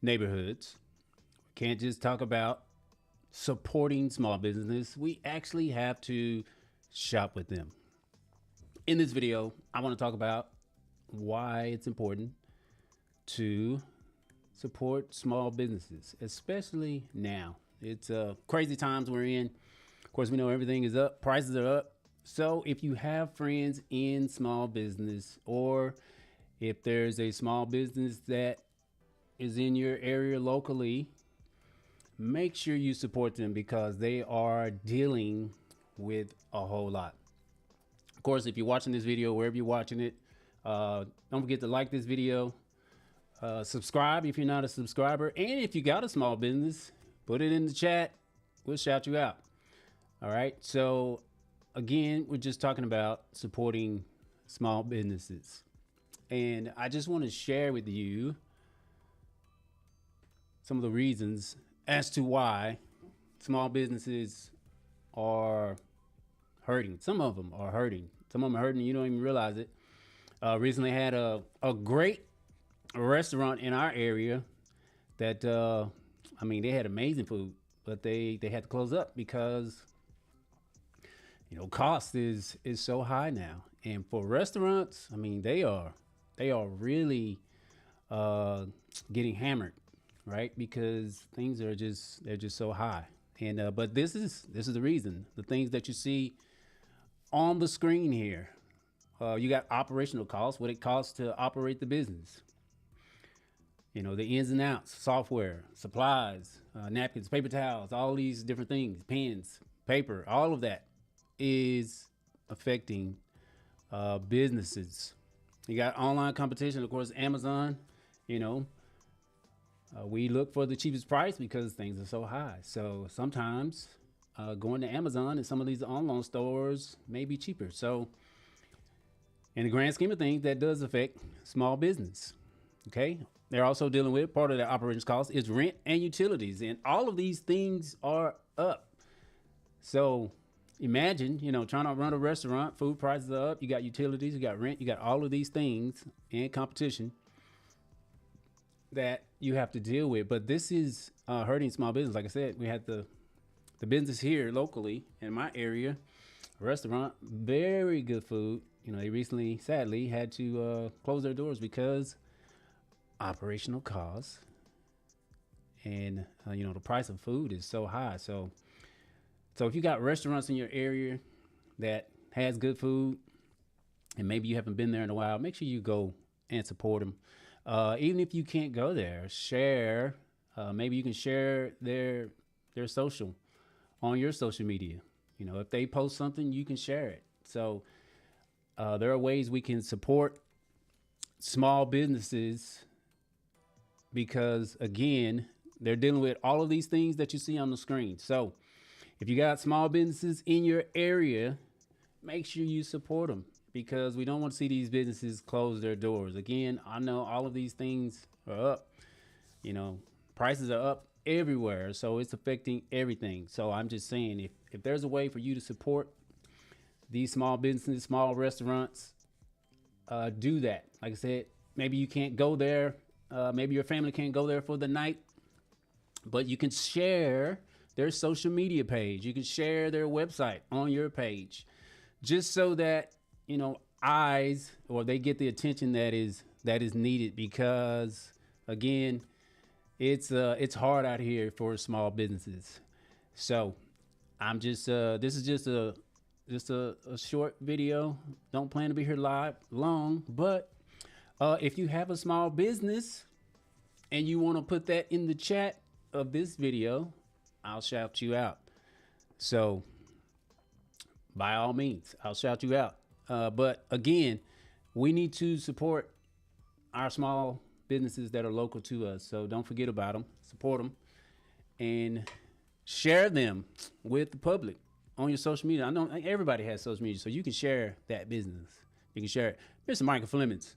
neighborhoods. We can't just talk about supporting small business. We actually have to shop with them. In this video, I want to talk about why it's important to support small businesses, especially now. It's crazy times we're in. Of course, we know everything is up, prices are up. So if you have friends in small business, or if there's a small business that is in your area locally, make sure you support them because they are dealing with a whole lot. Of course, if you're watching this video, wherever you're watching it, don't forget to like this video, subscribe if you're not a subscriber, and if you got a small business, put it in the chat. We'll shout you out. All right. So again, we're just talking about supporting small businesses. And I just want to share with you some of the reasons as to why small businesses are hurting. Some of them are hurting. Some of them are hurting. You don't even realize it. Recently had a great restaurant in our area that, I mean, they had amazing food, but they had to close up because, you know, cost is so high now. And for restaurants, I mean, they are really getting hammered, right? Because things are they're just so high. And but this is the reason. The things that you see on the screen here, you got operational costs, what it costs to operate the business. You know, the ins and outs, software, supplies, napkins, paper towels, all these different things, pens, paper, all of that is affecting businesses. You got online competition, of course, Amazon. You know, we look for the cheapest price because things are so high. So sometimes going to Amazon and some of these online stores may be cheaper. So in the grand scheme of things, that does affect small business. Okay. They're also dealing with part of their operations cost is rent and utilities. And all of these things are up. So imagine, you know, trying to run a restaurant, food prices are up. You got utilities, you got rent, you got all of these things and competition that you have to deal with. But this is hurting small business. Like I said, we had the business here locally in my area, a restaurant, very good food. You know, they recently, sadly, had to close their doors because operational costs and you know, the price of food is so high. So if you got restaurants in your area that has good food and maybe you haven't been there in a while, make sure you go and support them. Even if you can't go there, share. Maybe you can share their social on your social media. You know, if they post something, you can share it. So there are ways we can support small businesses because, again, they're dealing with all of these things that you see on the screen. So if you got small businesses in your area, make sure you support them because we don't want to see these businesses close their doors. Again, I know all of these things are up. You know, prices are up everywhere, so it's affecting everything. So I'm just saying, if there's a way for you to support these small businesses, small restaurants, do that. Like I said, maybe you can't go there. Maybe your family can't go there for the night, but you can share their social media page. You can share their website on your page just so that, you know, eyes or they get the attention that is needed because, again, it's hard out here for small businesses. So I'm just this is just a short video. Don't plan to be here long, but if you have a small business and you want to put that in the chat of this video, I'll shout you out. So by all means, I'll shout you out. But again, we need to support our small businesses that are local to us. So don't forget about them, support them, and share them with the public on your social media. I know everybody has social media, so you can share that business. You can share it. Mr. Michael Flemings,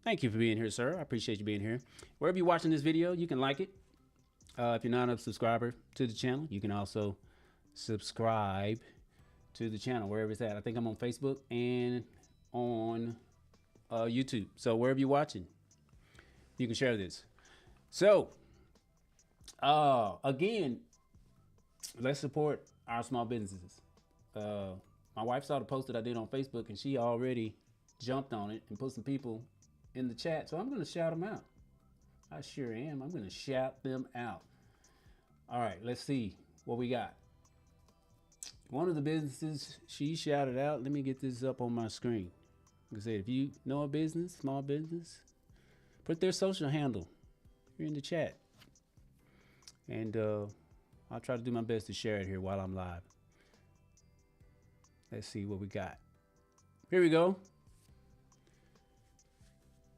thank you for being here, sir. I appreciate you being here. Wherever you're watching this video, you can like it. If you're not a subscriber to the channel, you can also subscribe to the channel wherever it's at. I think I'm on Facebook and on YouTube. So wherever you're watching, you can share this. So, again, let's support our small businesses. My wife saw the post that I did on Facebook, and she already jumped on it and put some people in the chat. So I'm going to shout them out. I sure am. I'm going to shout them out. All right, let's see what we got. One of the businesses she shouted out, let me get this up on my screen. Like I said, if you know a business, small business, put their social handle here in the chat. And I'll try to do my best to share it here while I'm live. Let's see what we got. Here we go.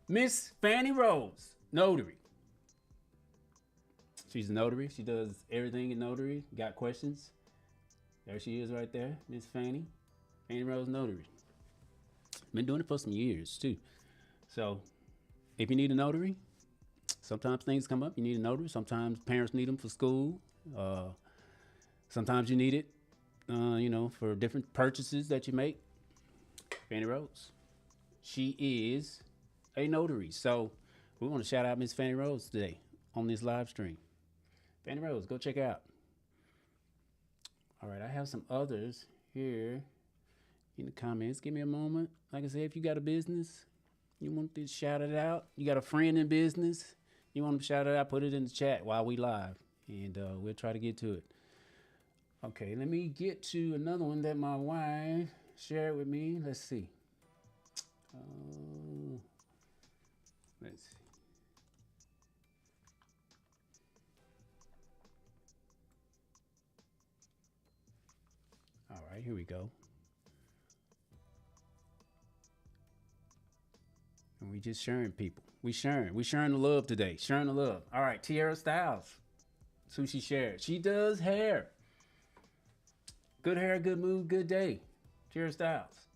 Miss Fanny Rose, notary. She's a notary. She does everything in notary. Got questions? There she is right there, Miss Fanny. Fanny Rose Notary. Been doing it for some years too. So if you need a notary, sometimes things come up. You need a notary. Sometimes parents need them for school. Sometimes you need it, for different purchases that you make. Fanny Rose. She is a notary. So we want to shout out Miss Fanny Rose today on this live stream. Fanny Rose, go check out. All right, I have some others here in the comments. Give me a moment. Like I said, if you got a business, you want to shout it out. You got a friend in business, you want to shout it out, put it in the chat while we live, and we'll try to get to it. Okay, let me get to another one that my wife shared with me. Let's see. Let's see. All right, here we go. And we just sharing people. We sharing the love today. Sharing the love. All right, Tiara Styles. That's who she shared. She does hair. Good hair, good mood, good day. Tiara Styles.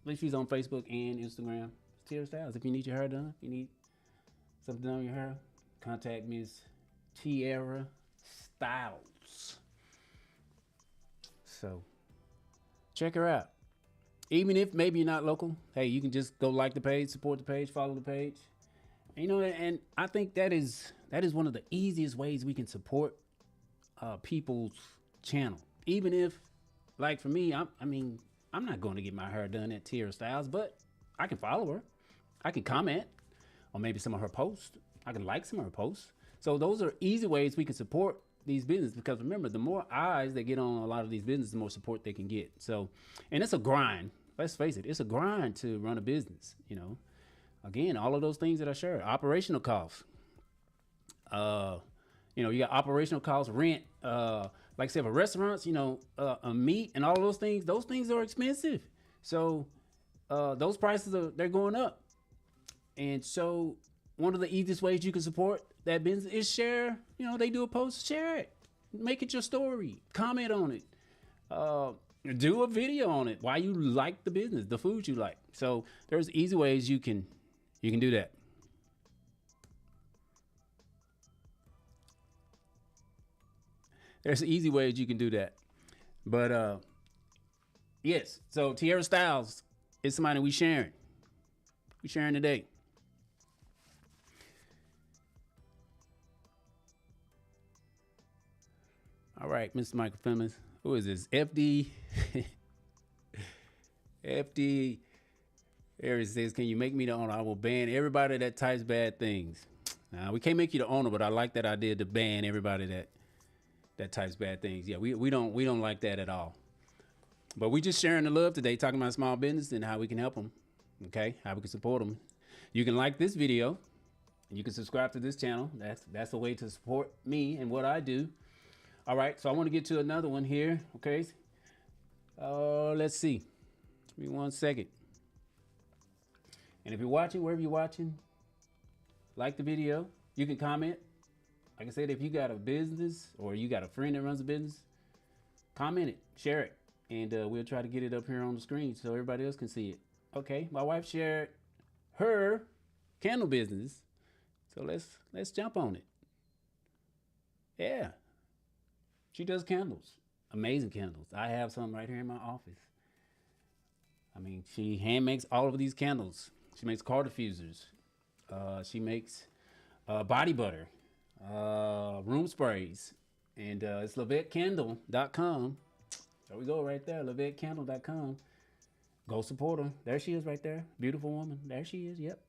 At least she's on Facebook and Instagram. Tiara Styles. If you need your hair done, if you need something done on your hair, contact Miss Tiara Styles. So check her out. Even if maybe you're not local, hey, you can just go like the page, support the page, follow the page. And I think that is one of the easiest ways we can support people's channel. Even if, like for me, I'm not going to get my hair done at Tiara Styles, but I can follow her. I can comment on maybe some of her posts. I can like some of her posts. So those are easy ways we can support these businesses, because remember, the more eyes they get on a lot of these businesses, the more support they can get. So, and it's a grind. Let's face it, it's a grind to run a business. Again, all of those things that I share, operational costs. You got operational costs, rent. Like I said, for restaurants, a meat and all of those things are expensive. So those prices they're going up. And so one of the easiest ways you can support that business is share. They do a post, share it, make it your story, comment on it, do a video on it, why you like the business, the food you like. So there's easy ways you can do that. There's easy ways you can do that. But yes, so Tiara Styles is somebody we sharing today. All right, Mr. Michael Femins. Who is this? FD. FD. Eric says, can you make me the owner? I will ban everybody that types bad things. Now, we can't make you the owner, but I like that idea to ban everybody that types bad things. Yeah, we don't like that at all. But we just sharing the love today, talking about small business and how we can help them. Okay, how we can support them. You can like this video, and you can subscribe to this channel. That's a way to support me and what I do. All right, so I want to get to another one here, okay? Let's see. Give me 1 second. And if you're watching, wherever you're watching, like the video. You can comment. Like I said, if you got a business or you got a friend that runs a business, comment it, share it, and we'll try to get it up here on the screen so everybody else can see it. Okay, my wife shared her candle business, so let's jump on it. Yeah. She does candles, amazing candles. I have some right here in my office. She hand makes all of these candles. She makes car diffusers. She makes body butter. room sprays. And it's LevetteCandle.com. There we go, right there, LevetteCandle.com. Go support her. There she is right there. Beautiful woman. There she is. Yep.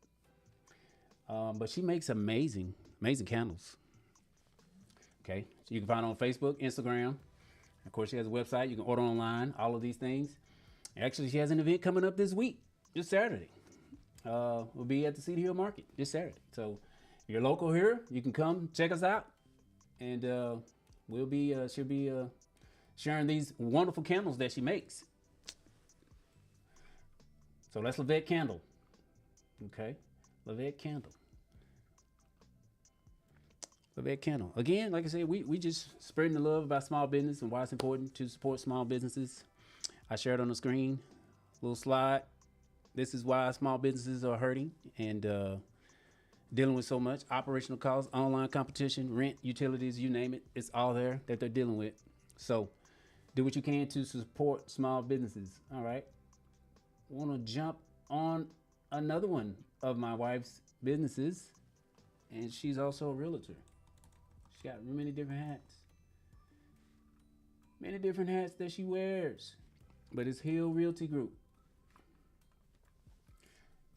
But she makes amazing, amazing candles. Okay. So you can find her on Facebook, Instagram. Of course, she has a website. You can order online, all of these things. Actually, she has an event coming up this week, this Saturday. We'll be at the Cedar Hill Market this Saturday. So if you're local here, you can come check us out. And she'll be sharing these wonderful candles that she makes. So that's Levette Candle. Okay. Levette Candle. Levette Candle. Again, like I said, we just spreading the love about small business and why it's important to support small businesses. I shared on the screen, little slide. This is why small businesses are hurting and dealing with so much. Operational costs, online competition, rent, utilities, you name it. It's all there that they're dealing with. So do what you can to support small businesses. All right. I want to jump on another one of my wife's businesses, and she's also a realtor. She got many different hats. Many different hats that she wears. But it's Hill Realty Group.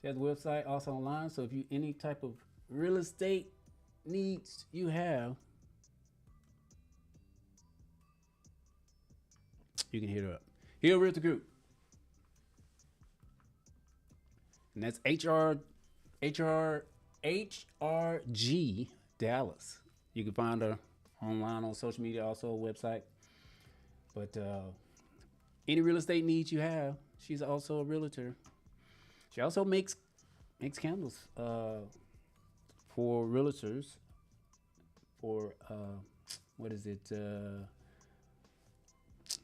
She has a website also online. So if you any type of real estate needs you have, you can hit her up. Hill Realty Group. And that's HRG Dallas. You can find her online on social media, also a website. But any real estate needs you have, she's also a realtor. She also makes candles for realtors. For what is it? The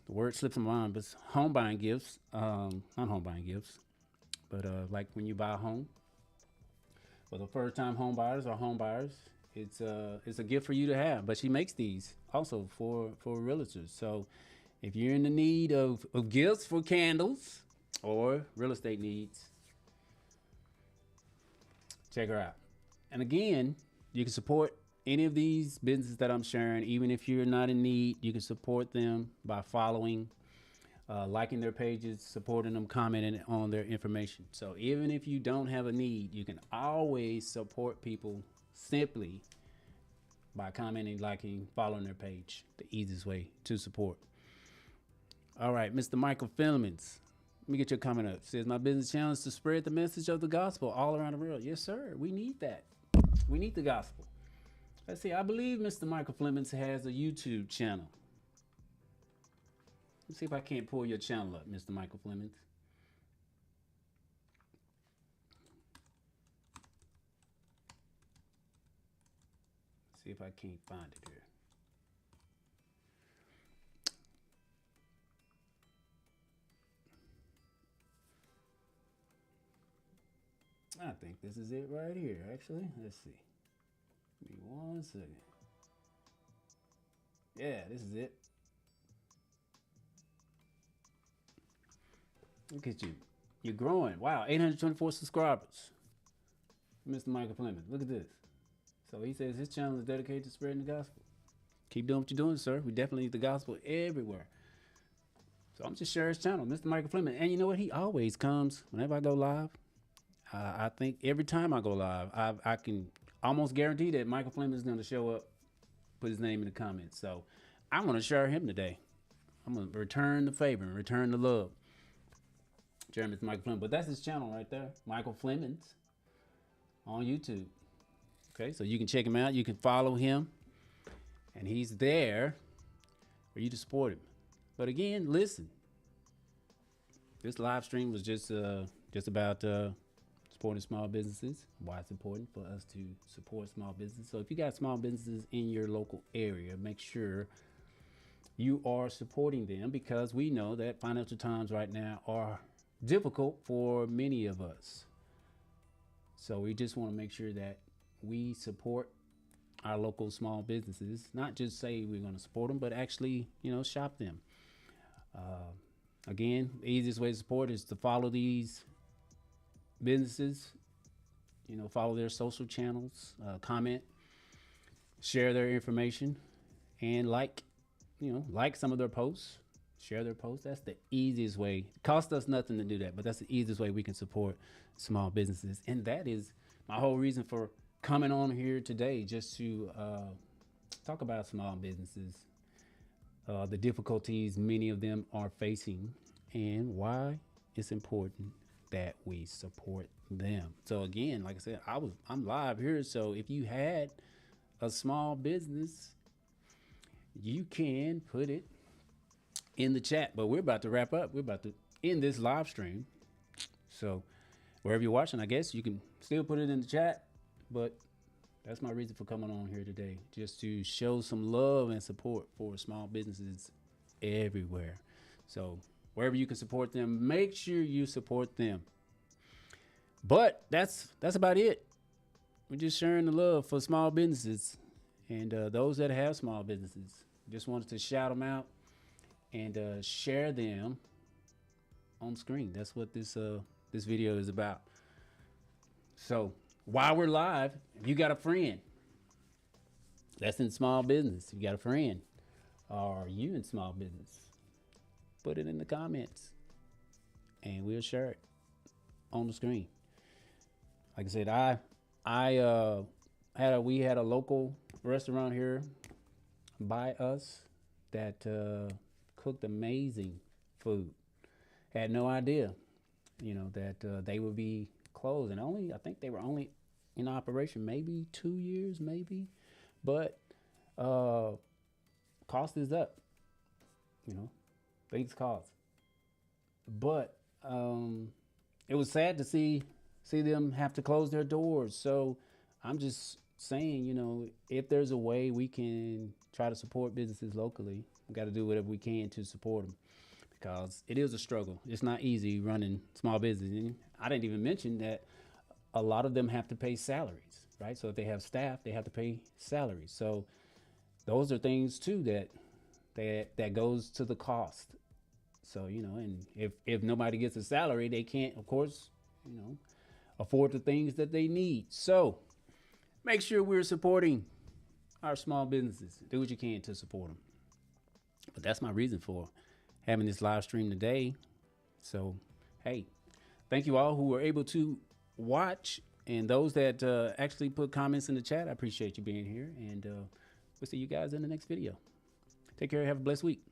word slips my mind, but it's home buying gifts. Not home buying gifts, but like when you buy a home. For the first time home buyers or home buyers, it's a gift for you to have. But she makes these also for realtors. So if you're in the need of gifts for candles or real estate needs, check her out. And again, you can support any of these businesses that I'm sharing. Even if you're not in need, you can support them by following, liking their pages, supporting them, commenting on their information. So even if you don't have a need, you can always support people simply by commenting, liking, following their page. The easiest way to support. All right, Mr. Michael Filaments. Let me get your comment up. It says, my business challenge is to spread the message of the gospel all around the world. Yes, sir. We need that. We need the gospel. Let's see. I believe Mr. Michael Flemings has a YouTube channel. Let's see if I can't pull your channel up, Mr. Michael Flemings. See if I can't find it here. I think this is it right here, actually. Let's see. Give me 1 second. Yeah, this is it. Look at you. You're growing. Wow, 824 subscribers. Mr. Michael Fleming. Look at this. So he says his channel is dedicated to spreading the gospel. Keep doing what you're doing, sir. We definitely need the gospel everywhere. So I'm just sharing his channel, Mr. Michael Fleming. And you know what? He always comes whenever I go live. I think every time I go live, I can almost guarantee that Michael Fleming is going to show up, put his name in the comments. So I'm going to share him today. I'm going to return the favor and return the love. Jeremy, it's Michael Fleming. But that's his channel right there, Michael Flemings on YouTube. Okay, so you can check him out. You can follow him. And he's there for you to support him. But again, listen. This live stream was just about supporting small businesses. Why it's important for us to support small businesses. So if you got small businesses in your local area, make sure you are supporting them, because we know that financial times right now are difficult for many of us. So we just want to make sure that we support our local small businesses, not just say we're going to support them, but actually, shop them. Again, the easiest way to support is to follow these businesses, follow their social channels, comment, share their information, and like some of their posts, share their posts. That's the easiest way. It costs us nothing to do that, but that's the easiest way we can support small businesses. And that is my whole reason for coming on here today, just to talk about small businesses, the difficulties many of them are facing, and why it's important that we support them. So again, like I said, I'm live here. So if you had a small business, you can put it in the chat. But we're about to wrap up. We're about to end this live stream. So wherever you're watching, I guess you can still put it in the chat. But that's my reason for coming on here today, just to show some love and support for small businesses everywhere. So wherever you can support them, make sure you support them. But that's about it. We're just sharing the love for small businesses and those that have small businesses. Just wanted to shout them out and share them on screen. That's what this video is about. So while we're live, if you got a friend that's in small business, if you got a friend, or you in small business, put it in the comments and we'll share it on the screen. Like I said, we had a local restaurant here by us that cooked amazing food. Had no idea, that they would be closed, and I think they were only in operation maybe 2 years, but cost is up. Things cost. But it was sad to see them have to close their doors. So I'm just saying, if there's a way we can try to support businesses locally, we got to do whatever we can to support them, because it is a struggle. It's not easy running small business. And I didn't even mention that a lot of them have to pay salaries, right? So if they have staff, they have to pay salaries. So those are things too that goes to the cost. So, and if nobody gets a salary, they can't, of course, afford the things that they need. So make sure we're supporting our small businesses. Do what you can to support them. But that's my reason for having this live stream today. So, hey, thank you all who were able to watch, and those that actually put comments in the chat. I appreciate you being here, and we'll see you guys in the next video. Take care. Have a blessed week.